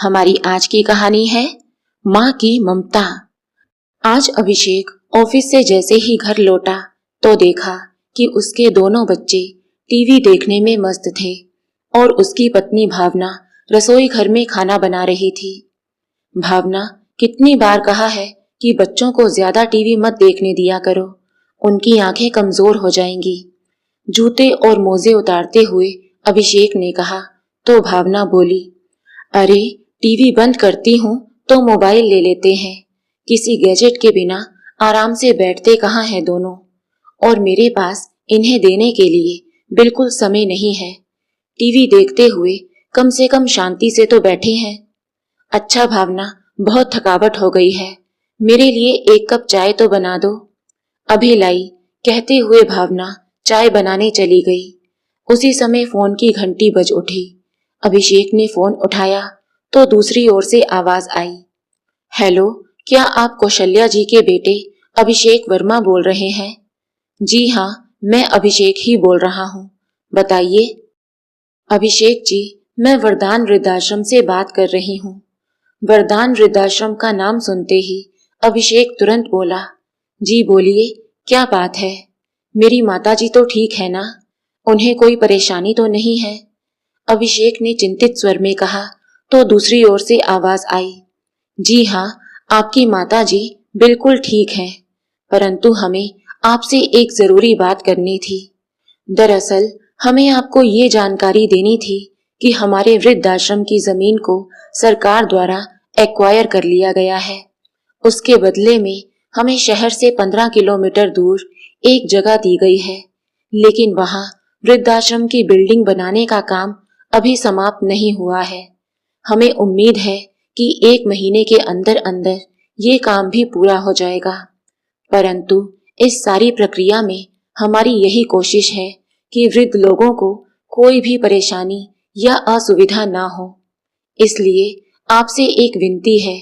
हमारी आज की कहानी है माँ की ममता। आज अभिषेक ऑफिस से जैसे ही घर लौटा तो देखा कि उसके दोनों बच्चे टीवी देखने में मस्त थे और उसकी पत्नी भावना रसोई घर में खाना बना रही थी। भावना, कितनी बार कहा है कि बच्चों को ज्यादा टीवी मत देखने दिया करो, उनकी आंखें कमजोर हो जाएंगी। जूते और मोजे उतारते हुए अभिषेक ने कहा तो भावना बोली, अरे टीवी बंद करती हूँ तो मोबाइल ले लेते हैं। किसी गैजेट के बिना आराम से बैठते कहाँ हैं दोनों, और मेरे पास इन्हें देने के लिए बिल्कुल समय नहीं है। टीवी देखते हुए कम से कम शांति से तो बैठे हैं। अच्छा भावना, बहुत थकावट हो गई है, मेरे लिए एक कप चाय तो बना दो। अभी लाई, कहते हुए भावना चाय बनाने चली गई। उसी समय फोन की घंटी बज उठी। अभिषेक ने फोन उठाया तो दूसरी ओर से आवाज आई, हेलो, क्या आप कौशल्या जी के बेटे अभिषेक वर्मा बोल रहे हैं? जी हाँ, मैं अभिषेक ही बोल रहा हूँ, बताइए। अभिषेक जी, मैं वरदान वृद्धाश्रम से बात कर रही हूँ। वरदान वृद्धाश्रम का नाम सुनते ही अभिषेक तुरंत बोला, जी बोलिए, क्या बात है? मेरी माताजी तो ठीक है ना? उन्हें कोई परेशानी तो नहीं है? अभिषेक ने चिंतित स्वर में कहा तो दूसरी ओर से आवाज आई, जी हाँ, आपकी माताजी बिल्कुल ठीक हैं, परंतु हमें आपसे एक जरूरी बात करनी थी। दरअसल हमें आपको ये जानकारी देनी थी कि हमारे वृद्धाश्रम की जमीन को सरकार द्वारा एक्वायर कर लिया गया है। उसके बदले में हमें शहर से 15 किलोमीटर दूर एक जगह दी गई है, लेकिन वहाँ वृद्धाश्रम की बिल्डिंग बनाने का काम अभी समाप्त नहीं हुआ है। हमें उम्मीद है कि 1 महीने के अंदर अंदर ये काम भी पूरा हो जाएगा, परंतु इस सारी प्रक्रिया में हमारी यही कोशिश है कि वृद्ध लोगों को कोई भी परेशानी या असुविधा ना हो। इसलिए आपसे एक विनती है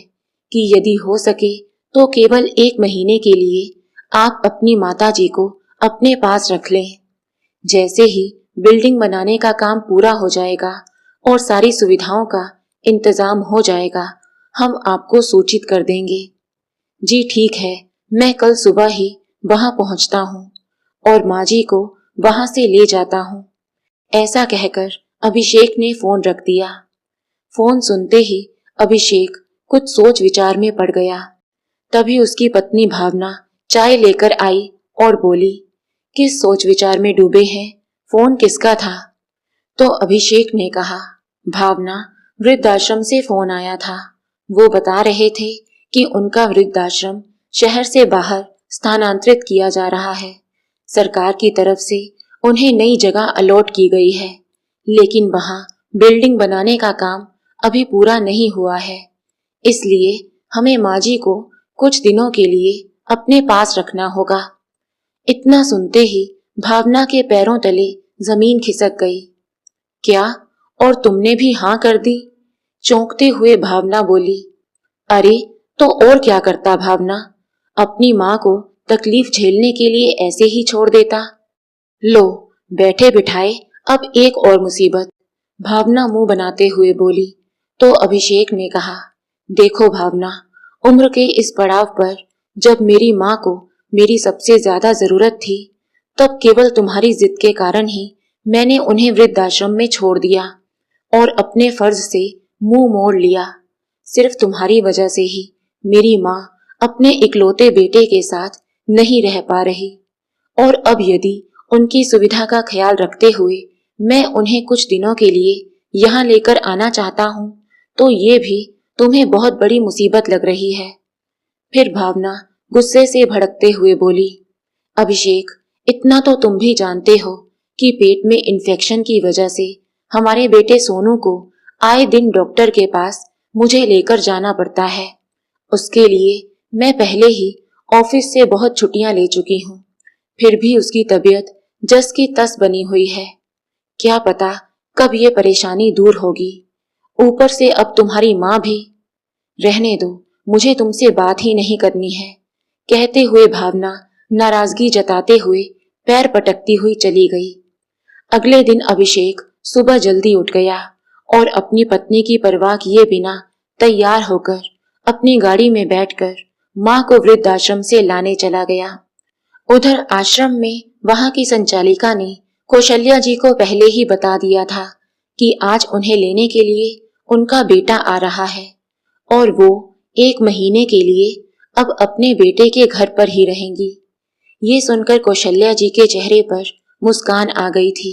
कि यदि हो सके तो केवल 1 महीने के लिए आप अपनी माताजी को अपने पास रख लें। जैसे ही बिल्डिंग बनाने का काम पूरा हो जाएगा और सारी सुविधाओं का इंतजाम हो जाएगा, हम आपको सूचित कर देंगे। जी ठीक है, मैं कल सुबह ही वहां पहुंचता हूँ और माँ जी को वहां से ले जाता हूँ। ऐसा कहकर अभिषेक ने फोन रख दिया। फोन सुनते ही अभिषेक कुछ सोच विचार में पड़ गया। तभी उसकी पत्नी भावना चाय लेकर आई और बोली, किस सोच विचार में डूबे हैं? फोन किसका था? तो अभिषेक ने कहा, भावना, वृद्धाश्रम से फोन आया था। वो बता रहे थे कि उनका वृद्धाश्रम शहर से बाहर स्थानांतरित किया जा रहा है। सरकार की तरफ से उन्हें नई जगह अलॉट की गई है, लेकिन वहां बिल्डिंग बनाने का काम अभी पूरा नहीं हुआ है। इसलिए हमें माँ जी को कुछ दिनों के लिए अपने पास रखना होगा। इतना सुनते ही भावना के पैरों तले जमीन खिसक गई। क्या? और तुमने भी हाँ कर दी? चौंकते हुए भावना बोली, अरे तो और क्या करता भावना, अपनी माँ को तकलीफ झेलने के लिए ऐसे ही छोड़ देता। लो, बैठे बिठाए अब एक और मुसीबत, भावना मुंह बनाते हुए बोली। तो अभिषेक ने कहा, देखो भावना, उम्र के इस पड़ाव पर जब मेरी माँ को मेरी सबसे ज्यादा जरूरत थी, तब केवल तुम्हारी जिद के कारण ही मैंने उन्हें वृद्धाश्रम में छोड़ दिया और अपने फर्ज से मुंह मोड़ लिया। सिर्फ तुम्हारी वजह से ही मेरी माँ अपने इकलौते बेटे के साथ नहीं रह पा रही, और अब यदि उनकी सुविधा का ख्याल रखते हुए मैं उन्हें कुछ दिनों के लिए यहाँ लेकर आना चाहता हूँ, तो ये भी तुम्हें बहुत बड़ी मुसीबत लग रही है। फिर भावना गुस्से से भड़कते हुए बोली, अभिषेक, इतना तो तुम भी जानते हो कि पेट में इन्फेक्शन की वजह से हमारे बेटे सोनू को आए दिन डॉक्टर के पास मुझे लेकर जाना पड़ता है। उसके लिए मैं पहले ही ऑफिस से बहुत छुट्टियां ले चुकी हूँ, फिर भी उसकी तबीयत जस की तस बनी हुई है। क्या पता कब ये परेशानी दूर होगी। ऊपर से अब तुम्हारी माँ भी। रहने दो, मुझे तुमसे बात ही नहीं करनी है, कहते हुए भावना नाराजगी जताते हुए पैर पटकती हुई चली गई। अगले दिन अभिषेक सुबह जल्दी उठ गया और अपनी पत्नी की परवाह किए बिना तैयार होकर अपनी गाड़ी में बैठकर माँ को वृद्धाश्रम से लाने चला गया। उधर आश्रम में वहां की संचालिका ने कौशल्या जी को पहले ही बता दिया था कि आज उन्हें लेने के लिए उनका बेटा आ रहा है और वो 1 महीने के लिए अब अपने बेटे के घर पर ही रहेंगी। ये सुनकर कौशल्या जी के चेहरे पर मुस्कान आ गई थी।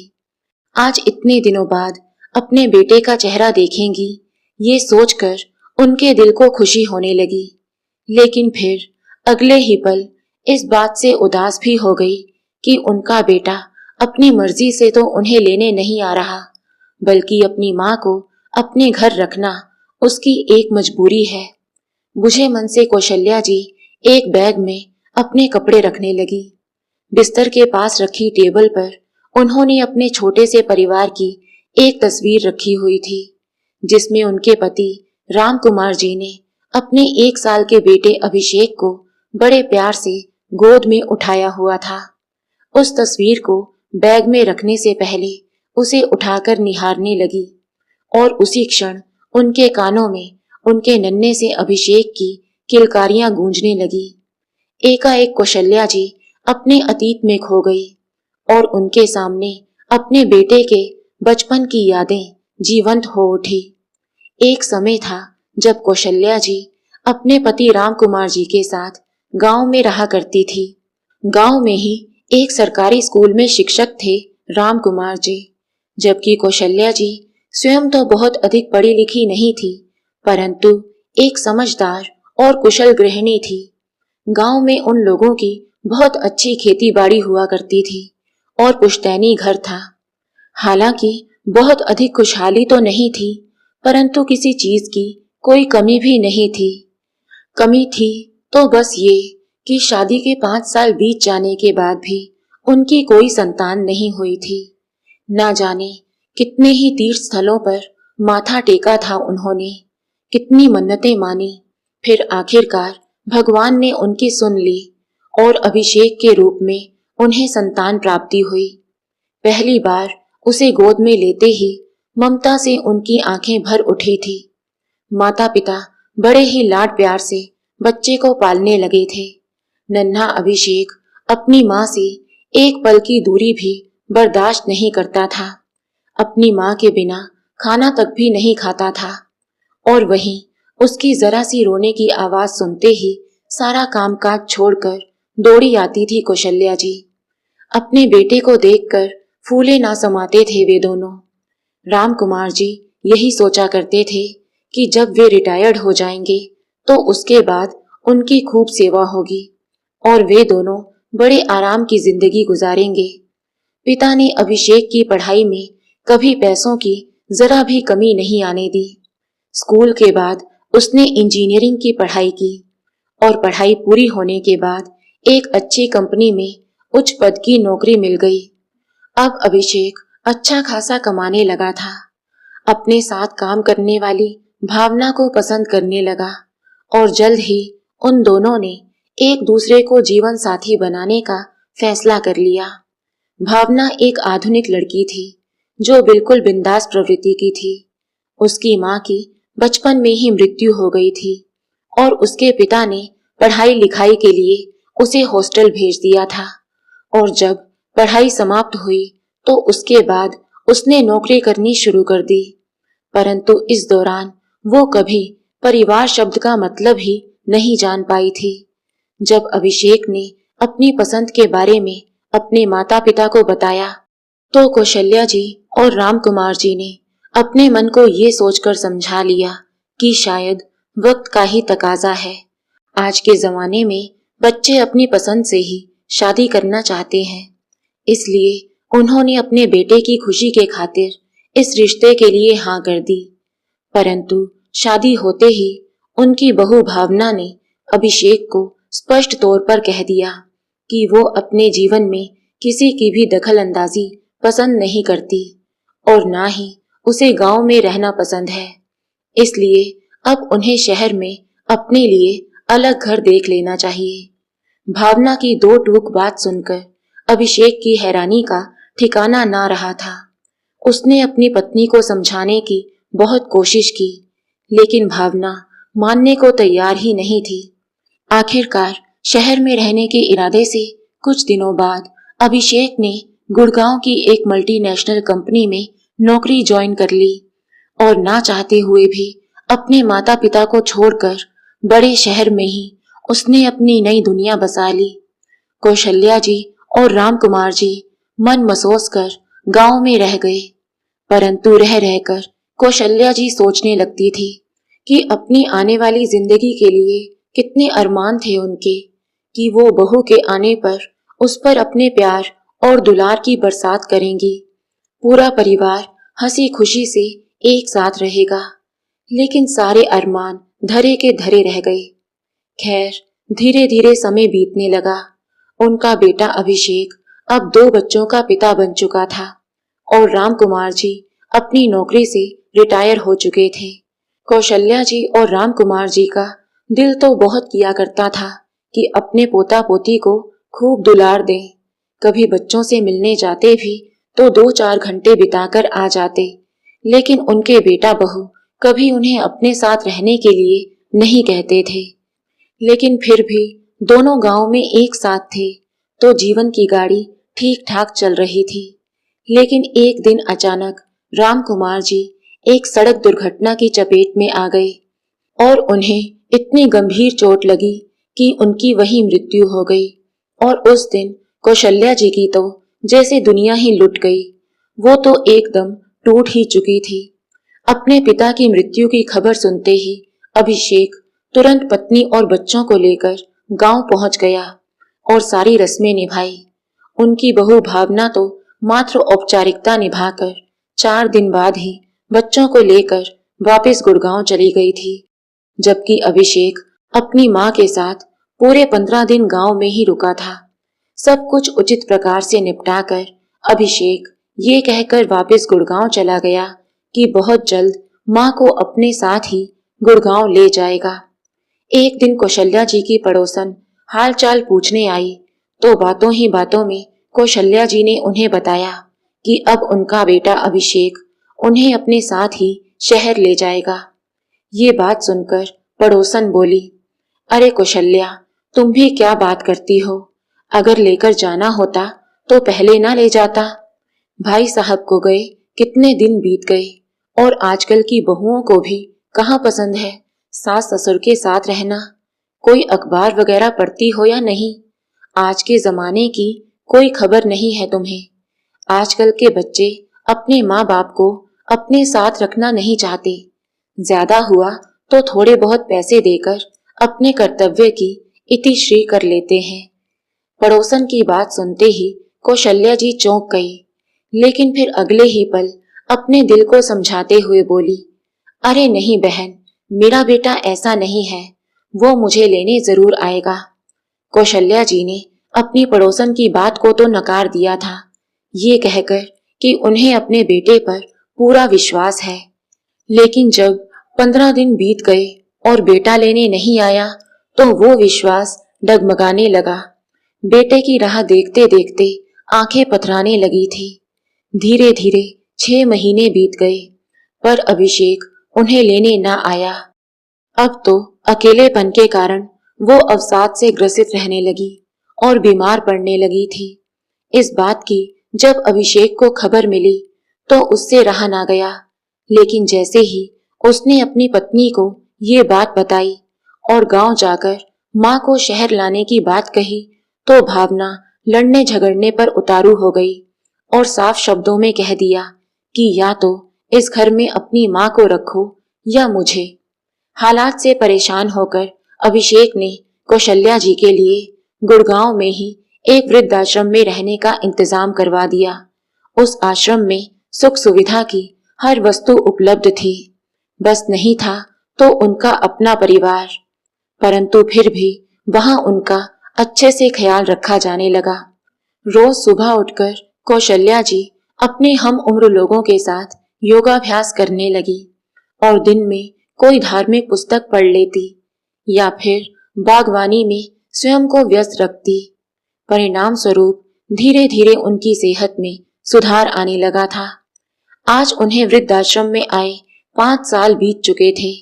आज इतने दिनों बाद अपने बेटे का चेहरा देखेंगी, ये सोचकर उनके दिल को खुशी होने लगी। लेकिन फिर अगले ही पल इस बात से उदास भी हो गई कि उनका बेटा अपनी मर्जी से तो उन्हें लेने नहीं आ रहा, बल्कि अपनी माँ को अपने घर रखना उसकी एक मजबूरी है। बुझे मन से कौशल्या जी एक बैग में अपने कपड़े रखने लगी। बिस्तर के पास रखी टेबल पर उन्होंने अपने छोटे से परिवार की एक तस्वीर रखी हुई थी, जिसमें उनके पति राम कुमार जी ने अपने 1 साल के बेटे अभिषेक को बड़े प्यार से गोद में उठाया हुआ था। उस तस्वीर को बैग में रखने से पहले उसे उठाकर निहारने लगी और उसी क्षण उनके कानों में उनके नन्हे से अभिषेक की किलकारियां गूंजने लगी। एकाएक कौशल्या जी अपने अतीत में खो गई और उनके सामने अपने बेटे के बचपन की यादें जीवंत हो उठी। एक समय था जब कौशल्या जी अपने पति राम कुमार जी के साथ गांव में रहा करती थी। गांव में ही एक सरकारी स्कूल में शिक्षक थे राम कुमार जी, जबकि कौशल्या जी स्वयं तो बहुत अधिक पढ़ी लिखी नहीं थी, परंतु एक समझदार और कुशल गृहिणी थी। गांव में उन लोगों की बहुत अच्छी खेती बाड़ी हुआ करती थी और पुश्तैनी घर था। हालांकि बहुत अधिक खुशहाली तो नहीं थी, परंतु किसी चीज की कोई कमी भी नहीं थी। कमी थी तो बस ये कि शादी के 5 साल बीत जाने के बाद भी उनकी कोई संतान नहीं हुई थी। ना जाने कितने ही तीर्थ स्थलों पर माथा टेका था उन्होंने, कितनी मन्नतें मानी, फिर आखिरकार भगवान ने उनकी सुन ली और अभिषेक के रूप में उन्हें संतान प्राप्ति हुई। पहली बार उसे गोद में लेते ही ममता से उनकी आंखें भर उठी थी। माता पिता बड़े ही लाड प्यार से बच्चे को पालने लगे थे। नन्हा अभिषेक अपनी माँ से एक पल की दूरी भी बर्दाश्त नहीं करता था। अपनी माँ के बिना खाना तक भी नहीं खाता था और वहीं उसकी जरा सी रोने की आवाज सुनते ही सारा कामकाज छोड़कर दौड़ी आती थी कौशल्या जी। अपने बेटे को देखकर फूले ना समाते थे वे दोनों। राम कुमार जी यही सोचा करते थे कि जब वे रिटायर्ड हो जाएंगे तो उसके बाद उनकी खूब सेवा होगी और वे दोनों बड़े आराम की जिंदगी गुजारेंगे। पिता ने अभिषेक की पढ़ाई में कभी पैसों की जरा भी कमी नहीं आने दी। स्कूल के बाद उसने इंजीनियरिंग की पढ़ाई की और पढ़ाई पूरी होने के बाद एक अच्छी कंपनी में उच्च पद की नौकरी मिल गई। अब अभिषेक अच्छा खासा कमाने लगा था। अपने साथ काम करने वाली भावना को पसंद करने लगा और जल्द ही उन दोनों ने एक दूसरे को जीवन साथी बनाने का फैसला कर लिया। भावना एक आधुनिक लड़की थी जो बिल्कुल बिंदास प्रवृत्ति की थी। उसकी माँ की बचपन में ही मृत्यु हो गई थी और उसके पिता ने पढ़ाई लिखाई के लिए उसे हॉस्टल भेज दिया था और जब पढ़ाई समाप्त हुई तो उसके बाद उसने नौकरी करनी शुरू कर दी। परंतु इस दौरान वो कभी परिवार शब्द का मतलब ही नहीं जान पाई थी। जब अभिषेक ने अपनी पसंद के बारे में अपने माता पिता को बताया तो कौशल्या जी और राम कुमार जी ने अपने मन को ये सोचकर समझा लिया कि शायद वक्त का ही तकाजा है। आज के जमाने में बच्चे अपनी पसंद से ही शादी करना चाहते हैं, इसलिए उन्होंने अपने बेटे की खुशी के खातिर इस रिश्ते के लिए हाँ कर दी। परंतु शादी होते ही उनकी बहू भावना ने अभिषेक को स्पष्ट तौर पर कह दिया कि वो अपने जीवन में किसी की भी दखल अंदाजी पसंद नहीं करती और ना ही उसे गांव में रहना पसंद है। इसलिए अब उन्हें शहर में अपने लिए अलग घर देख लेना चाहिए। भावना की दो टूक बात सुनकर अभिषेक की हैरानी का ठिकाना ना रहा था। उसने अपनी पत्नी को समझाने की बहुत कोशिश की, लेकिन भावना मानने को तैयार ही नहीं थी। आखिरकार शहर में रहने के इरादे से कुछ दिनों बाद अभिषेक ने गुड़गांव की एक मल्टीनेशनल कंपनी में नौकरी ज्वाइन कर ली और ना चाहते हुए भी अपने माता पिता को छोड़कर बड़े शहर में ही उसने अपनी नई दुनिया बसा ली। कौशल्या जी और राम कुमार जी मन मसोस कर गांव में रह गए, परंतु रह रहकर कौशल्या जी सोचने लगती थी कि अपनी आने वाली जिंदगी के लिए कितने अरमान थे उनके कि वो बहू के आने पर उस पर अपने प्यार और दुलार की बरसात करेंगी। पूरा परिवार हंसी खुशी से एक साथ रहेगा। लेकिन सारे अरमान धरे के धरे रह गए। खैर, धीरे धीरे समय बीतने लगा। उनका बेटा अभिषेक अब 2 बच्चों का पिता बन चुका था और राम कुमार जी अपनी नौकरी से रिटायर हो चुके थे। कौशल्या जी और राम कुमार जी का दिल तो बहुत किया करता था कि अपने पोता पोती को खूब दुलार दें। कभी बच्चों से मिलने जाते भी तो 2-4 घंटे बिताकर आ जाते, लेकिन उनके बेटा बहू कभी उन्हें अपने साथ रहने के लिए नहीं कहते थे। लेकिन फिर भी दोनों गांव में एक साथ थे तो जीवन की गाड़ी ठीक ठाक चल रही थी। लेकिन एक दिन अचानक राम कुमार जी एक सड़क दुर्घटना की चपेट में आ गए और उन्हें इतनी गंभीर चोट लगी कि उनकी वही मृत्यु हो गई। और उस दिन कौशल्या जी की तो जैसे दुनिया ही लुट गई। वो तो एकदम टूट ही चुकी थी। अपने पिता की मृत्यु की खबर सुनते ही अभिषेक तुरंत पत्नी और बच्चों को लेकर गांव पहुंच गया और सारी रस्में निभाई। उनकी बहू भावना तो मात्र औपचारिकता निभाकर 4 दिन बाद ही बच्चों को लेकर वापस गुड़गांव चली गई थी, जबकि अभिषेक अपनी मां के साथ पूरे 15 दिन गांव में ही रुका था। सब कुछ उचित प्रकार से निपटाकर अभिषेक ये कहकर वापस गुड़गांव चला गया कि बहुत जल्द मां को अपने साथ ही गुड़गांव ले जाएगा। एक दिन कौशल्या जी की पड़ोसन हालचाल पूछने आई तो बातों ही बातों में कौशल्या जी ने उन्हें बताया कि अब उनका बेटा अभिषेक उन्हें अपने साथ ही शहर ले जाएगा। ये बात सुनकर पड़ोसन बोली, अरे कौशल्या, तुम भी क्या बात करती हो? अगर लेकर जाना होता तो पहले ना ले जाता। भाई साहब को गए कितने दिन बीत गए और आजकल की बहुओं को भी कहाँ पसंद है सास ससुर के साथ रहना। कोई अखबार वगैरह पढ़ती हो या नहीं? आज के जमाने की कोई खबर नहीं है तुम्हें। आजकल के बच्चे अपने माँ बाप को अपने साथ रखना नहीं चाहते। ज्यादा हुआ तो थोड़े बहुत पैसे देकर अपने कर्तव्य की इतिश्री कर लेते हैं। पड़ोसन की बात सुनते ही कौशल्या जी चौंक गई, लेकिन फिर अगले ही पल अपने दिल को समझाते हुए बोली, अरे नहीं बहन, मेरा बेटा ऐसा नहीं है, वो मुझे लेने जरूर आएगा। कौशल्या जी ने अपनी पड़ोसन की बात को तो नकार दिया था, ये कहकर कि उन्हें अपने बेटे पर पूरा विश्वास है। लेकिन जब 15 दिन बीत गए और बेटा लेने नहीं आया तो वो विश्वास डगमगाने लगा। बेटे की राह देखते देखते आंखें पथराने लगी थी। धीरे धीरे 6 महीने बीत गए पर अभिषेक उन्हें लेने ना आया। अब तो अकेलेपन के कारण वो अवसाद से ग्रसित रहने लगी और बीमार पड़ने लगी थी। इस बात की जब अभिषेक को खबर मिली तो उससे रहा ना गया, लेकिन जैसे ही उसने अपनी पत्नी को ये बात बताई और गांव जाकर माँ को शहर लाने की बात कही तो भावना लड़ने झगड़ने पर उतारू हो गई और साफ शब्दों में कह दिया कि या तो इस घर में अपनी माँ को रखो या मुझे। हालात से परेशान होकर अभिषेक ने कौशल्या जी के लिए गुड़गांव में ही एक वृद्धाश्रम में रहने का इंतजाम करवा दिया। उस आश्रम में सुख सुविधा की हर वस्तु उपलब्ध थी, बस नहीं था तो उनका अपना परिवार। परंतु फिर भी वहां उनका अच्छे से ख्याल रखा जाने लगा। रोज सुबह उठकर कौशल्या जी अपने हम उम्र लोगों के साथ योगाभ्यास करने लगी और दिन में कोई धार्मिक पुस्तक पढ़ लेती या फिर बागवानी में स्वयं को व्यस्त रखती। परिणाम स्वरूप धीरे धीरे उनकी सेहत में सुधार आने लगा था। आज उन्हें वृद्धाश्रम में आए 5 साल बीत चुके थे,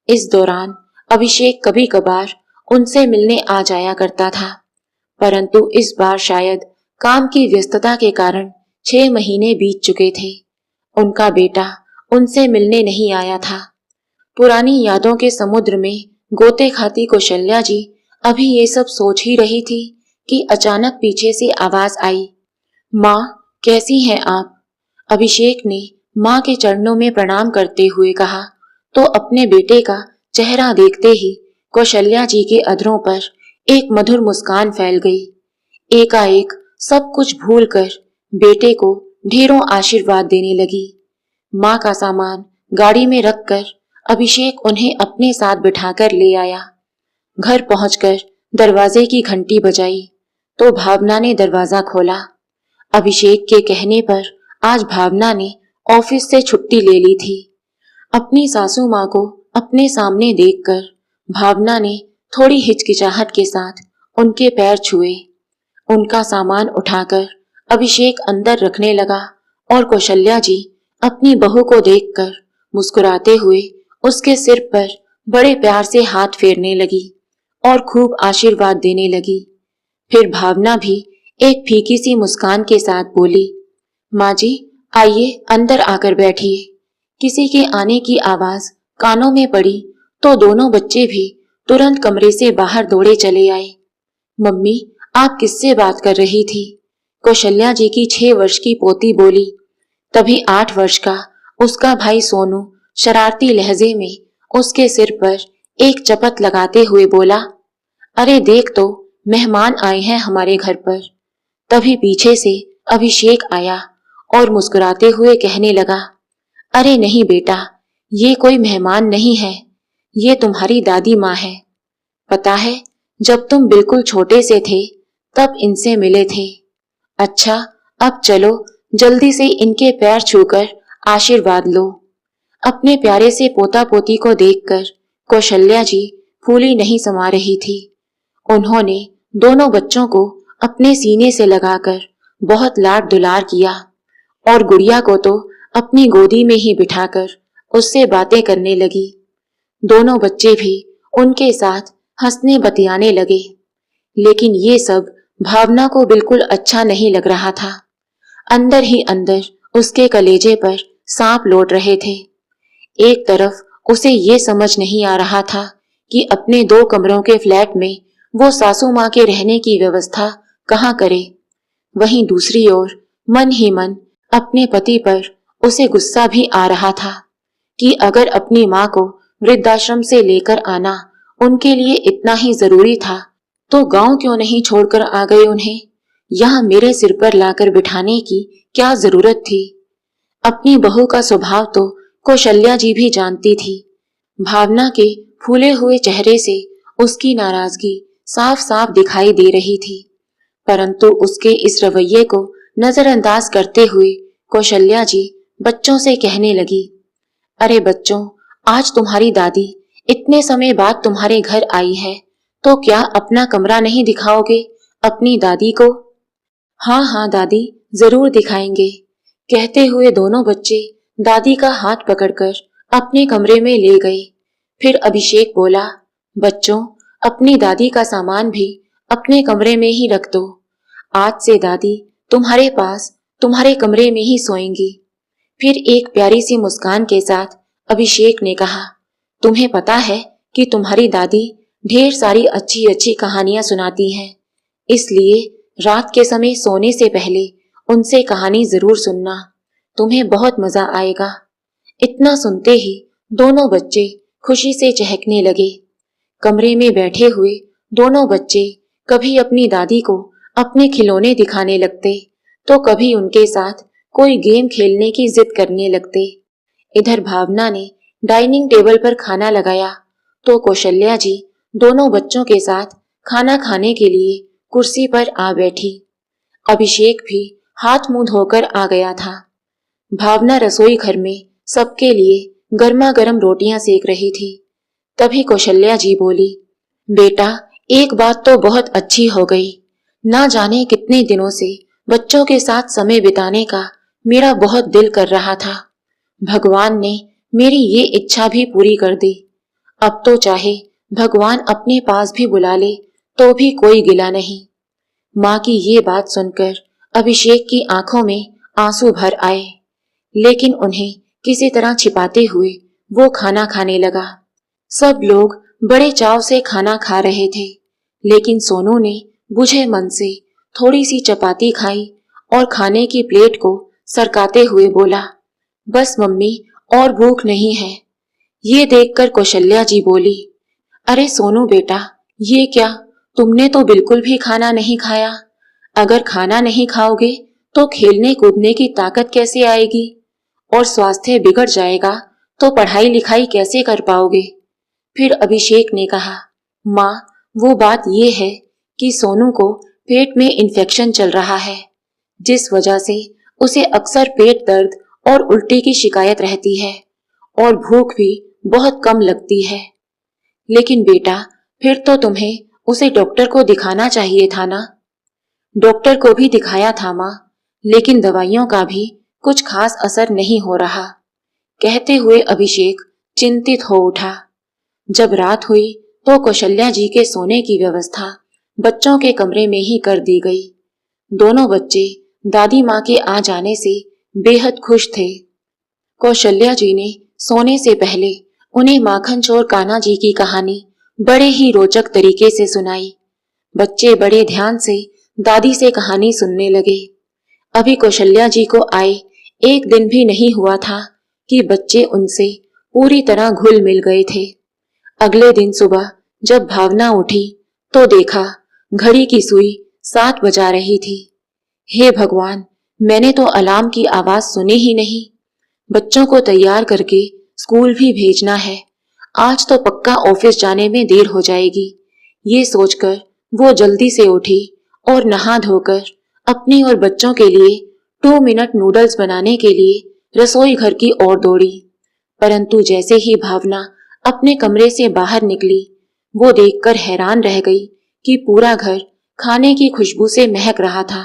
इस दौरान अभिषेक कभी कभार उनसे मिलने आ जाया करता था, परंतु इस बार शायद काम की व्यस्तता के कारण 6 महीने बीत चुके थे। उनका बेटा उनसे मिलने नहीं आया था। पुरानी यादों के समुद्र में गोते खाती कौशल्या जी अभी ये सब सोच ही रही थी कि अचानक पीछे से आवाज आई, माँ कैसी हैं आप? अभिषेक ने माँ के चरणों में प्रणाम करते हुए कहा तो अपने बेटे का चेहरा देखते ही कौशल्या जी के अधरों पर एक मधुर मुस्कान फैल गई। एकाएक सब कुछ भूलकर बेटे को ढेरों आशीर्वाद देने लगी। माँ का सामान गाड़ी में रखकर अभिषेक उन्हें अपने साथ बिठाकर ले आया। घर पहुंचकर दरवाजे की घंटी बजाई तो भावना ने दरवाजा खोला। अभिषेक के कहने पर आज भावना ने ऑफिस से छुट्टी ले ली थी। अपनी सासू माँ को अपने सामने देखकर भावना ने थोड़ी हिचकिचाहट के साथ उनके पैर छुए। उनका सामान उठाकर अभिषेक अंदर रखने लगा और कौशल्या जी अपनी बहू को देखकर मुस्कुराते हुए उसके सिर पर बड़े प्यार से हाथ फेरने लगी और खूब आशीर्वाद देने लगी। फिर भावना भी एक फीकी सी मुस्कान के साथ बोली, माँ जी आइए अंदर आकर बैठिए। किसी के आने की आवाज कानों में पड़ी तो दोनों बच्चे भी तुरंत कमरे से बाहर दौड़े चले आए। मम्मी आप किससे बात कर रही थी? कौशल्या जी की 6 वर्ष की पोती बोली। तभी 8 वर्ष का उसका भाई सोनू शरारती लहजे में उसके सिर पर एक चपत लगाते हुए बोला, अरे देख तो मेहमान आए हैं हमारे घर पर। तभी पीछे से अभिषेक आया और मुस्कुराते हुए कहने लगा, अरे नहीं बेटा, ये कोई मेहमान नहीं है, ये तुम्हारी दादी माँ है। पता है जब तुम बिल्कुल छोटे से थे तब इनसे मिले थे। अच्छा अब चलो जल्दी से इनके पैर छूकर आशीर्वाद लो। अपने प्यारे से पोता पोती को देखकर कौशल्या जी फूली नहीं समा रही थी। उन्होंने दोनों बच्चों को अपने सीने से लगाकर बहुत लाड दुलार किया और गुड़िया को तो अपनी गोदी में ही बिठाकर उससे बातें करने लगी। दोनों बच्चे भी उनके साथ हंसने बतियाने लगे, लेकिन ये सब भावना को बिल्कुल अच्छा नहीं लग रहा था। अंदर ही अंदर उसके कलेजे पर सांप लौट रहे थे। एक तरफ उसे ये समझ नहीं आ रहा था कि अपने 2 कमरों के फ्लैट में वो सासू माँ के रहने की व्यवस्था कहाँ करे। वहीं दूसरी ओर मन ही मन अपने पति पर उसे गुस्सा भी आ रहा था कि अगर अपनी माँ को वृद्धाश्रम से लेकर आना उनके लिए इतना ही जरूरी था तो गांव क्यों नहीं छोड़कर आ गए उन्हें। यहाँ मेरे सिर पर लाकर बिठाने की क्या जरूरत थी। अपनी बहू का स्वभाव तो कौशल्या जी भी जानती थी। भावना के फूले हुए चेहरे से उसकी नाराजगी साफ साफ दिखाई दे रही थी, परंतु उसके इस रवैये को नजरअंदाज करते हुए कौशल्या जी बच्चों से कहने लगी, अरे बच्चों, आज तुम्हारी दादी इतने समय बाद तुम्हारे घर आई है तो क्या अपना कमरा नहीं दिखाओगे अपनी दादी को? हाँ हाँ दादी जरूर दिखाएंगे, कहते हुए दोनों बच्चे दादी का हाथ पकड़कर अपने कमरे में ले गए। फिर अभिषेक बोला, बच्चों अपनी दादी का सामान भी अपने कमरे में ही रख दो। आज से दादी तुम्हारे पास तुम्हारे कमरे में ही सोएंगी। फिर एक प्यारी सी मुस्कान के साथ अभिषेक ने कहा, तुम्हें पता है कि तुम्हारी दादी ढेर सारी अच्छी अच्छी कहानियां सुनाती हैं, इसलिए रात के समय सोने से पहले उनसे कहानी जरूर सुनना, तुम्हें बहुत मजा आएगा। इतना सुनते ही दोनों बच्चे खुशी से चहकने लगे। कमरे में बैठे हुए दोनों बच्चे कभी अपनी दादी को अपने खिलौने दिखाने लगते तो कभी उनके साथ कोई गेम खेलने की जिद करने लगते। इधर भावना ने डाइनिंग टेबल पर खाना लगाया तो कौशल्या जी दोनों बच्चों के साथ खाना खाने के लिए कुर्सी पर आ बैठी। अभिषेक भी हाथ मुंह धोकर आ गया था। भावना रसोई घर में सबके लिए गर्मा गर्म रोटियां सेक रही थी। तभी कौशल्या जी बोली, बेटा एक बात तो बहुत अच्छी हो गई, ना जाने कितने दिनों से बच्चों के साथ समय बिताने का मेरा बहुत दिल कर रहा था। भगवान ने मेरी ये इच्छा भी पूरी कर दी। अब तो चाहे भगवान अपने पास भी बुला ले तो भी कोई गिला नहीं। माँ की ये बात सुनकर अभिषेक की आंखों में आंसू भर आए, लेकिन उन्हें किसी तरह छिपाते हुए वो खाना खाने लगा। सब लोग बड़े चाव से खाना खा रहे थे, लेकिन सोनू ने बुझे मन से थोड़ी सी चपाती खाई और खाने की प्लेट को सरकाते हुए बोला, बस मम्मी, और भूख नहीं है। ये देखकर कौशल्या जी बोली, अरे सोनू बेटा, ये क्या, तुमने तो बिल्कुल भी खाना नहीं खाया। अगर खाना नहीं खाओगे तो खेलने कूदने की ताकत कैसे आएगी, और स्वास्थ्य बिगड़ जाएगा तो पढ़ाई लिखाई कैसे कर पाओगे। फिर अभिषेक ने कहा, माँ, वो बात ये है कि सोनू को पेट में इन्फेक्शन चल रहा है, जिस वजह से उसे अक्सर पेट दर्द और उल्टी की शिकायत रहती है और भूख भी बहुत कम लगती है। लेकिन बेटा, फिर तो तुम्हें उसे डॉक्टर को दिखाना चाहिए था ना। डॉक्टर को भी दिखाया था माँ, लेकिन दवाइयों का भी कुछ खास असर नहीं हो रहा। कहते हुए अभिषेक चिंतित हो उठा। जब रात हुई तो कौशल्या जी के सोने की व्यवस्था बच्चों के कमरे में ही कर दी गई। दोनों बच्चे दादी माँ के आ जाने से बेहद खुश थे। कौशल्या जी ने सोने से पहले उन्हें माखन चोर कान्हा जी की कहानी बड़े ही रोचक तरीके से सुनाई। बच्चे बड़े ध्यान से दादी से कहानी सुनने लगे। अभी कौशल्या जी को आए एक दिन भी नहीं हुआ था कि बच्चे उनसे पूरी तरह घुल मिल गए थे। अगले दिन सुबह जब भावना उठी तो देखा घड़ी की सुई 7 बजा रही थी। हे भगवान, मैंने तो अलार्म की आवाज सुनी ही नहीं। बच्चों को तैयार करके स्कूल भी भेजना है। आज तो पक्का ऑफिस जाने में देर हो जाएगी। ये सोचकर वो जल्दी से उठी और नहा धोकर अपनी और बच्चों के लिए 2 मिनट नूडल्स बनाने के लिए रसोई घर की ओर दौड़ी। परंतु जैसे ही भावना अपने कमरे से बाहर निकली, वो देखकर हैरान रह गई कि पूरा घर खाने की खुशबू से महक रहा था।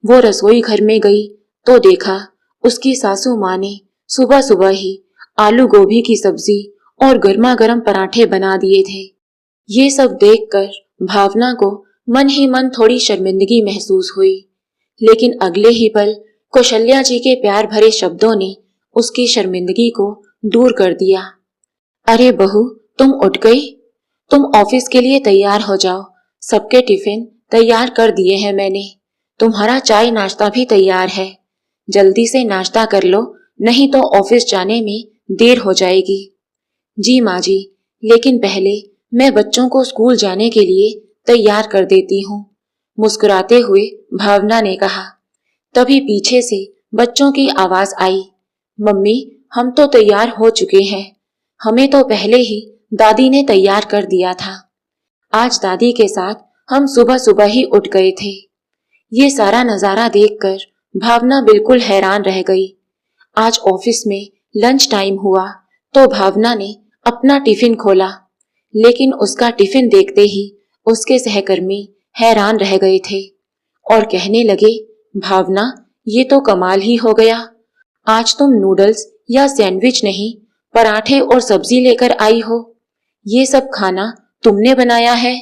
वो रसोई घर में गई तो देखा उसकी सासू माँ ने सुबह सुबह ही आलू गोभी की सब्जी और गर्मा गर्म पराठे बना दिए थे। ये सब देखकर भावना को मन ही मन थोड़ी शर्मिंदगी महसूस हुई, लेकिन अगले ही पल कौशल्या जी के प्यार भरे शब्दों ने उसकी शर्मिंदगी को दूर कर दिया। अरे बहू, तुम उठ गई? तुम ऑफिस के लिए तैयार हो जाओ। सबके टिफिन तैयार कर दिए हैं मैंने। तुम्हारा चाय नाश्ता भी तैयार है। जल्दी से नाश्ता कर लो, नहीं तो ऑफिस जाने में देर हो जाएगी। जी माँ जी, लेकिन पहले मैं बच्चों को स्कूल जाने के लिए तैयार कर देती हूँ, मुस्कुराते हुए भावना ने कहा। तभी पीछे से बच्चों की आवाज आई, मम्मी, हम तो तैयार हो चुके हैं। हमें तो पहले ही दादी ने तैयार कर दिया था। आज दादी के साथ हम सुबह सुबह ही उठ गए थे। ये सारा नजारा देखकर भावना बिल्कुल हैरान रह गई। आज ऑफिस में लंच टाइम हुआ तो भावना ने अपना टिफिन खोला, लेकिन उसका टिफिन देखते ही उसके सहकर्मी हैरान रह गए थे और कहने लगे, भावना, ये तो कमाल ही हो गया। आज तुम नूडल्स या सैंडविच नहीं, पराठे और सब्जी लेकर आई हो। ये सब खाना तुमने बनाया है?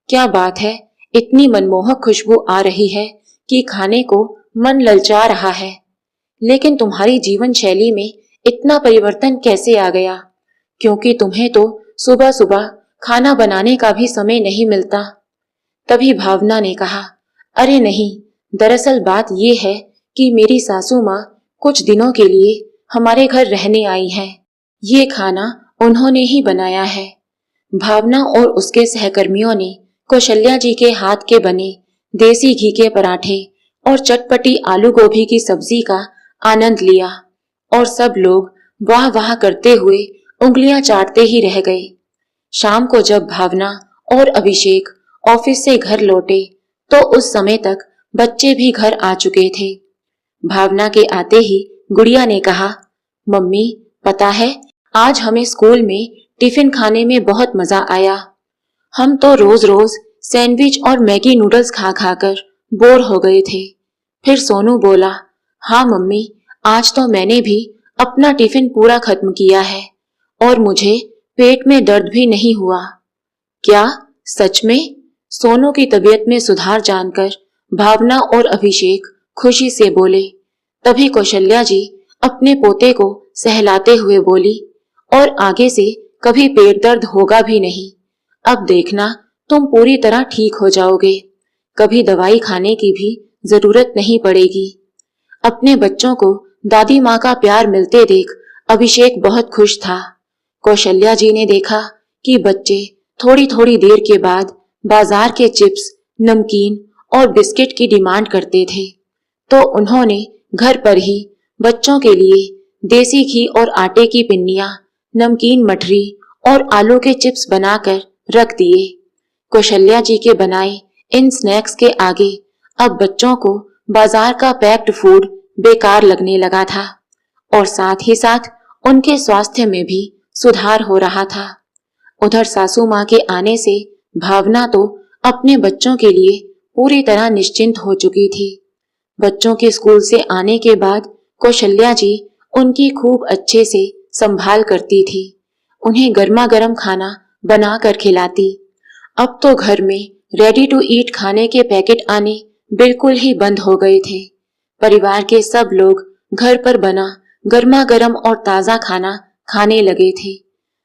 क्या बात है, इतनी मनमोहक खुशबू आ रही है कि खाने को मन ललचा रहा है। लेकिन तुम्हारी जीवन शैली में इतना परिवर्तन कैसे आ गया? क्योंकि तुम्हें तो सुबह सुबह खाना बनाने का भी समय नहीं मिलता। तभी भावना ने कहा, अरे नहीं, दरअसल बात ये है कि मेरी सासू माँ कुछ दिनों के लिए हमारे घर रहने आई हैं। ये खाना उन्होंने ही बनाया है। भावना और उसके सहकर्मियों ने कौशल्या जी के हाथ के बने देसी घी के पराठे और चटपटी आलू गोभी की सब्जी का आनंद लिया और सब लोग वाह वाह करते हुए उंगलियां चाटते ही रह गए। शाम को जब भावना और अभिषेक ऑफिस से घर लौटे तो उस समय तक बच्चे भी घर आ चुके थे। भावना के आते ही गुड़िया ने कहा, मम्मी, पता है, आज हमें स्कूल में टिफिन खाने में बहुत मजा आया। हम तो रोज रोज सैंडविच और मैगी नूडल्स खा खाकर बोर हो गए थे। फिर सोनू बोला, हाँ मम्मी, आज तो मैंने भी अपना टिफिन पूरा खत्म किया है और मुझे पेट में दर्द भी नहीं हुआ। क्या सच में? सोनू की तबीयत में सुधार जानकर भावना और अभिषेक खुशी से बोले। तभी कौशल्या जी अपने पोते को सहलाते हुए बोली, और आगे से कभी पेट दर्द होगा भी नहीं। अब देखना, तुम पूरी तरह ठीक हो जाओगे। कभी दवाई खाने की भी जरूरत नहीं पड़ेगी। अपने बच्चों को दादी माँ का प्यार मिलते देख अभिषेक बहुत खुश था। कौशल्या जी ने देखा कि बच्चे थोड़ी थोड़ी देर के बाद बाजार के चिप्स, नमकीन और बिस्किट की डिमांड करते थे, तो उन्होंने घर पर ही बच्चों के लिए देसी घी और आटे की पिन्नियां, नमकीन मठरी और आलू के चिप्स बनाकर रख दिए। कौशल्या जी के बनाए इन स्नैक्स के आगे अब बच्चों को बाजार का पैक्ड फूड बेकार लगने लगा था, और साथ ही साथ उनके स्वास्थ्य में भी सुधार हो रहा था। उधर सासू माँ के आने से भावना तो अपने बच्चों के लिए पूरी तरह निश्चिंत हो चुकी थी। बच्चों के स्कूल से आने के बाद कौशल्या जी उनकी खूब अच्छे से संभाल करती थी। उन्हें गर्मा गर्म खाना बना कर खिलाती। अब तो घर में रेडी टू ईट खाने के पैकेट आने बिल्कुल ही बंद हो गए थे। परिवार के सब लोग घर पर बना गर्मा गर्म और ताजा खाना खाने लगे थे।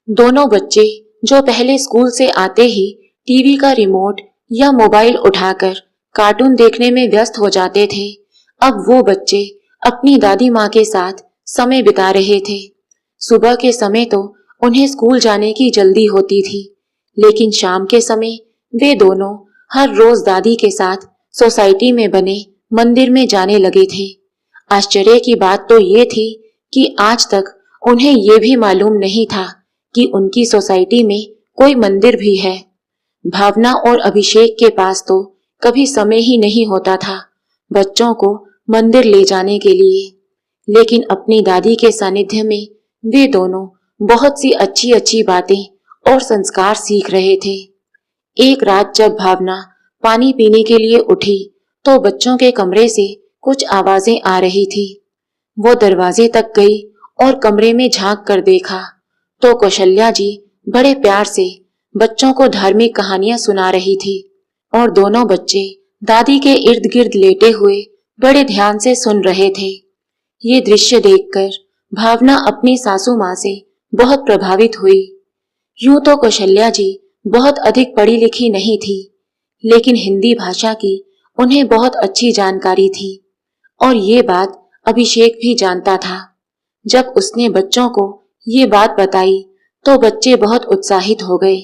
दोनों बच्चे जो पहले स्कूल से आते ही टीवी का रिमोट या मोबाइल उठाकर कार्टून देखने में व्यस्त हो जाते थे, अब वो बच्चे अपनी दादी माँ के साथ समय बिता रहे थे। सुबह के समय तो उन्हें स्कूल जाने की जल्दी होती थी, लेकिन शाम के समय वे दोनों हर रोज दादी के साथ सोसाइटी में बने मंदिर में जाने लगे थे। आश्चर्य की बात तो ये थी कि आज तक उन्हें ये भी मालूम नहीं था कि उनकी सोसाइटी में कोई मंदिर भी है। भावना और अभिषेक के पास तो कभी समय ही नहीं होता था बच्चों को मंदिर ले जाने के लिए, लेकिन अपनी दादी के सानिध्य में वे दोनों बहुत सी अच्छी अच्छी बातें और संस्कार सीख रहे थे। एक रात जब भावना पानी पीने के लिए उठी तो बच्चों के कमरे से कुछ आवाजें आ रही थी। वो दरवाजे तक गई और कमरे में झांक कर देखा तो कौशल्या जी बड़े प्यार से बच्चों को धार्मिक कहानियां सुना रही थी, और दोनों बच्चे दादी के इर्द गिर्द लेटे हुए बड़े ध्यान से सुन रहे थे। ये दृश्य देखकर भावना अपनी सासू माँ से बहुत प्रभावित हुई। यूं तो कौशल्या जी बहुत अधिक पढ़ी लिखी नहीं थी, लेकिन हिंदी भाषा की उन्हें बहुत अच्छी जानकारी थी, और ये बात अभिषेक भी जानता था। जब उसने बच्चों को ये बात बताई तो बच्चे बहुत उत्साहित हो गए,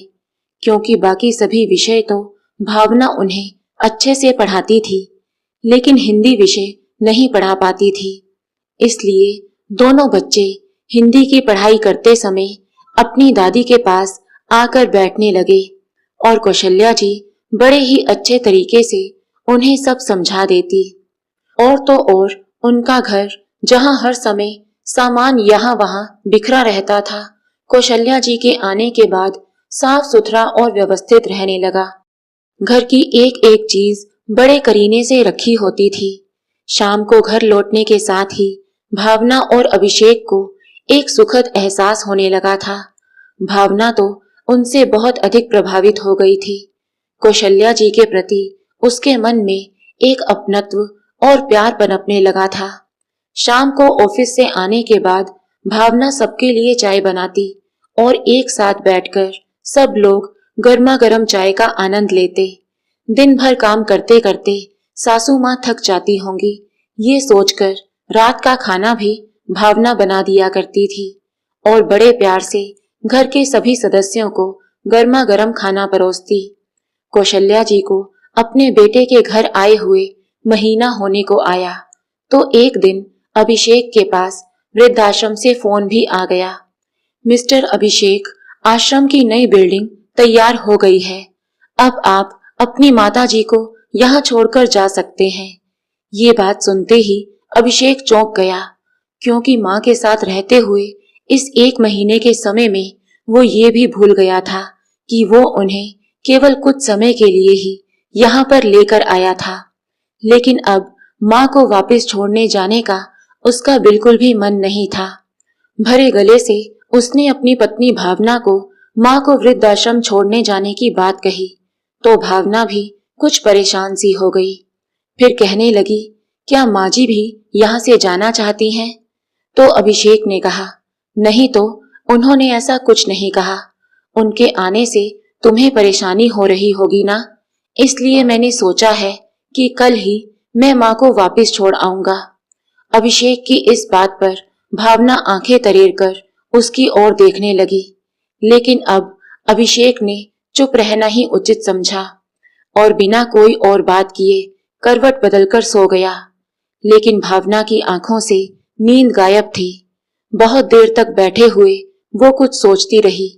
क्योंकि बाकी सभी विषय तो भावना उन्हें अच्छे से पढ़ाती थी, लेकिन हिंदी विषय नहीं पढ़ा पाती थी। इसलिए दोनों बच्चे हिंदी की पढ़ाई करते समय अपनी दादी के पास आकर बैठने लगे, और कौशल्या जी बड़े ही अच्छे तरीके से उन्हें सब समझा देती। और तो और उनका घर, जहां हर समय सामान यहाँ वहां बिखरा रहता था, कौशल्या जी के आने के बाद साफ सुथरा और व्यवस्थित रहने लगा। घर की एक एक चीज बड़े करीने से रखी होती थी। शाम को घर लौटने के साथ ही भावना और अभिषेक को एक सुखद एहसास होने लगा था। भावना तो उनसे बहुत अधिक प्रभावित हो गई थी। कौशल्या जी के प्रति उसके मन में एक अपनत्व और प्यार पनपने लगा था। शाम को ऑफिस से आने के बाद भावना सबके लिए चाय बनाती और एक साथ बैठकर सब लोग गर्मा गर्म चाय का आनंद लेते। दिन भर काम करते करते सासू माँ थक जाती होंगी, ये सोचकर रात का खाना भी भावना बना दिया करती थी, और बड़े प्यार से घर के सभी सदस्यों को गर्मा गर्म खाना परोसती। कौशल्या जी को अपने बेटे के घर आए हुए महीना होने को आया तो एक दिन अभिषेक के पास वृद्धाश्रम से फोन भी आ गया। मिस्टर अभिषेक, आश्रम की नई बिल्डिंग तैयार हो गई है। अब आप अपनी माता जी को यहाँ छोड़कर जा सकते हैं। ये बात सुनते ही अभिषेक चौंक गया, क्योंकि माँ के साथ रहते हुए इस एक महीने के समय में वो ये भी भूल गया था कि वो उन्हें केवल कुछ समय के लिए ही यहाँ पर लेकर आया था। लेकिन अब माँ को वापस छोड़ने जाने का उसका बिल्कुल भी मन नहीं था। भरे गले से उसने अपनी पत्नी भावना को माँ को वृद्धाश्रम छोड़ने जाने की बात कही तो भावना भी कुछ परेशान सी हो गई। फिर कहने लगी, क्या माँ जी भी यहाँ से जाना चाहती हैं? तो अभिषेक ने कहा, नहीं तो उन्होंने ऐसा कुछ नहीं कहा। उनके आने से तुम्हें परेशानी हो रही होगी ना, इसलिए मैंने सोचा है कि कल ही मैं माँ को वापस छोड़ आऊंगा। अभिषेक की इस बात पर भावना आंखें तरेर कर उसकी ओर देखने लगी, लेकिन अब अभिषेक ने चुप रहना ही उचित समझा और बिना कोई और बात किए करवट बदलकर सो गया। लेकिन भावना की आंखों से नींद गायब थी। बहुत देर तक बैठे हुए वो कुछ सोचती रही।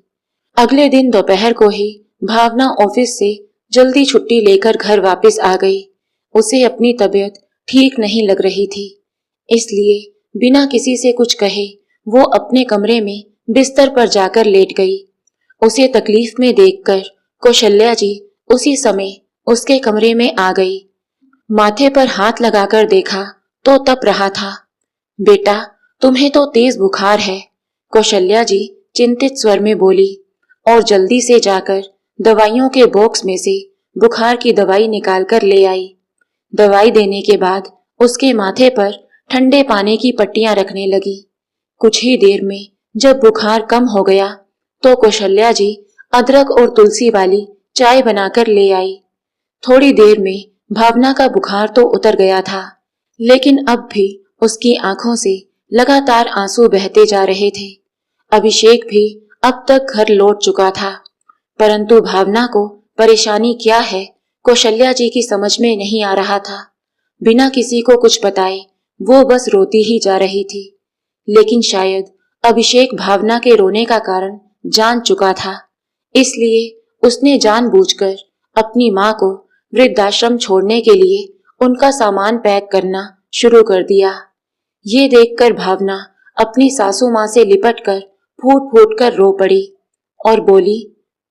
अगले दिन दोपहर को ही भावना ऑफिस से जल्दी छुट्टी लेकर घर वापस आ गई। उसे अपनी तबीयत ठीक नहीं लग रही थी, इसलिए बिना किसी से कुछ कहे वो अपने कमरे में बिस्तर पर जाकर लेट गई। उसे तकलीफ में देखकर कौशल्या जी उसी समय उसके कमरे में आ गई। माथे पर हाथ लगाकर देखा तो तप रहा था। बेटा, तुम्हें तो तेज बुखार है, कौशल्या जी चिंतित स्वर में बोली और जल्दी से जाकर दवाइयों के बॉक्स में से बुखार की दवाई निकालकर ले आई। दवाई देने के बाद उसके माथे पर ठंडे पानी की पट्टियां रखने लगी। कुछ ही देर में जब बुखार कम हो गया तो कौशल्या जी अदरक और तुलसी वाली चाय बनाकर ले आई। थोड़ी देर में भावना का बुखार तो उतर गया था, लेकिन अब भी उसकी आंखों से लगातार आंसू बहते जा रहे थे। अभिषेक भी अब तक घर लौट चुका था, परंतु भावना को परेशानी क्या है कौशल्या जी की समझ में नहीं आ रहा था। बिना किसी को कुछ बताए वो बस रोती ही जा रही थी। लेकिन शायद अभिषेक भावना के रोने का कारण जान चुका था, इसलिए उसने जानबूझकर अपनी माँ को वृद्धाश्रम छोड़ने के लिए उनका सामान पैक करना शुरू कर दिया। ये देखकर भावना अपनी सासू माँ से लिपटकर फूट फूट कर रो पड़ी और बोली,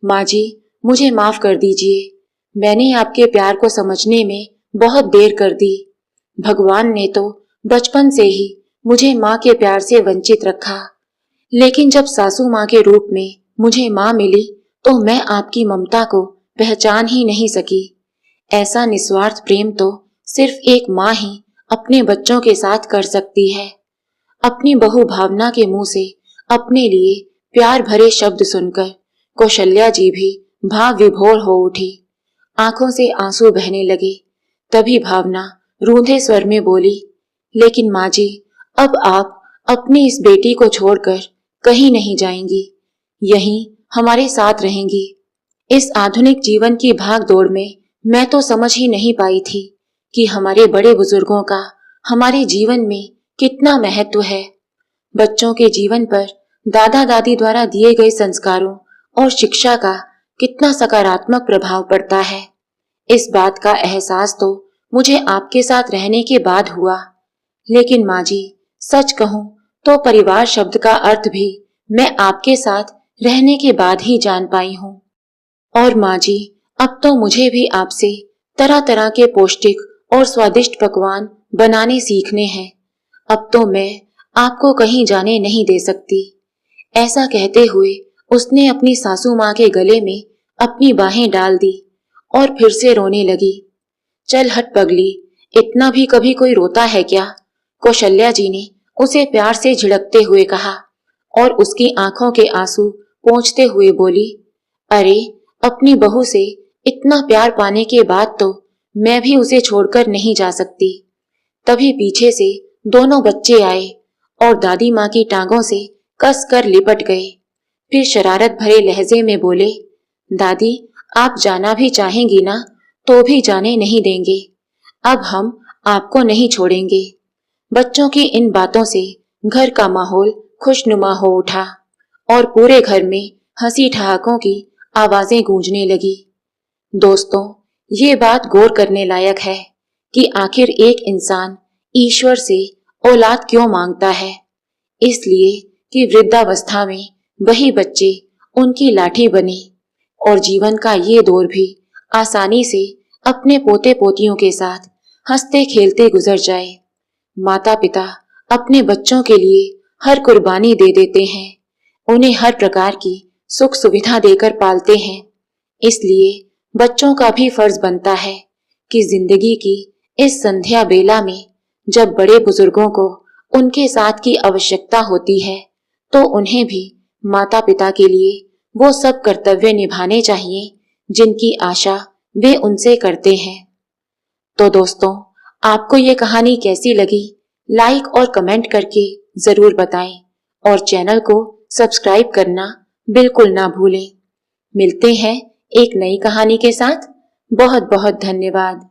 माँ जी, मुझे माफ कर दीजिए, मैंने आपके प्यार को समझने में बहुत देर कर दी। भगवान ने तो बचपन से ही मुझे माँ के प्यार से वंचित रखा, लेकिन जब सासू माँ के रूप में मुझे माँ मिली तो मैं आपकी ममता को पहचान ही नहीं सकी। ऐसा निस्वार्थ प्रेम तो सिर्फ एक माँ ही अपने बच्चों के साथ कर सकती है। अपनी बहू भावना के मुंह से अपने लिए प्यार भरे शब्द सुनकर कौशल्या जी भी भाव विभोर हो उठी। आंखों से आंसू बहने लगे। तभी भावना रूंधे स्वर में बोली, लेकिन माँ जी, अब आप अपनी इस बेटी को छोड़कर कहीं नहीं जाएंगी, यहीं हमारे साथ रहेंगी। इस आधुनिक जीवन की भाग दौड़ में मैं तो समझ ही नहीं पाई थी कि हमारे बड़े बुजुर्गों का हमारे जीवन में कितना महत्व है। बच्चों के जीवन पर दादा दादी द्वारा दिए गए संस्कारों और शिक्षा का कितना सकारात्मक प्रभाव पड़ता है। इस बात का एहसास तो मुझे आपके साथ रहने के बाद हुआ। लेकिन माँ जी, सच कहूँ तो परिवार शब्द का अर्थ भी मैं आपके साथ रहने के बाद ही जान पाई हूँ। और माँ जी, अब तो मुझे भी आपसे तरह तरह के पौष्टिक और स्वादिष्ट पकवान बनाने सीखने हैं। अब तो मैं आपको कहीं जाने नहीं दे सकती। ऐसा कहते हुए उसने अपनी सासू माँ के गले में अपनी बाहें डाल दी और फिर से रोने लगी। चल हट पगली, इतना भी कभी कोई रोता है क्या? कौशल्या जी ने उसे प्यार से झिड़कते हुए कहा और उसकी आंखों के आंसू पोंछते हुए बोली, अरे, अपनी बहू से इतना प्यार पाने के बाद तो मैं भी उसे छोड़कर नहीं जा सकती। तभी पीछे से दोनों बच्चे आए और दादी माँ की टांगों से कस कर लिपट गए। फिर शरारत भरे लहजे में बोले, दादी, आप जाना भी चाहेंगी ना तो भी जाने नहीं देंगे। अब हम आपको नहीं छोड़ेंगे। बच्चों की इन बातों से घर का माहौल खुशनुमा हो उठा और पूरे घर में हंसी ठहाकों की आवाजें गूंजने लगी। दोस्तों, ये बात गौर करने लायक है कि आखिर एक इंसान ईश्वर से औलाद क्यों मांगता है? इसलिए कि वृद्धावस्था में वही बच्चे उनकी लाठी बने और जीवन का ये दौर भी आसानी से अपने पोते पोतियों के साथ हंसते खेलते गुजर जाए। माता पिता अपने बच्चों के लिए हर कुर्बानी दे देते हैं, उन्हें हर प्रकार की सुख सुविधा देकर पालते हैं। इसलिए बच्चों का भी फर्ज बनता है कि जिंदगी की इस संध्या बेला में जब बड़े बुजुर्गों को उनके साथ की आवश्यकता होती है तो उन्हें भी माता पिता के लिए वो सब कर्तव्य निभाने चाहिए जिनकी आशा वे उनसे करते हैं। तो दोस्तों, आपको ये कहानी कैसी लगी? लाइक और कमेंट करके जरूर बताएं और चैनल को सब्सक्राइब करना बिल्कुल ना भूलें। मिलते हैं एक नई कहानी के साथ। बहुत बहुत धन्यवाद।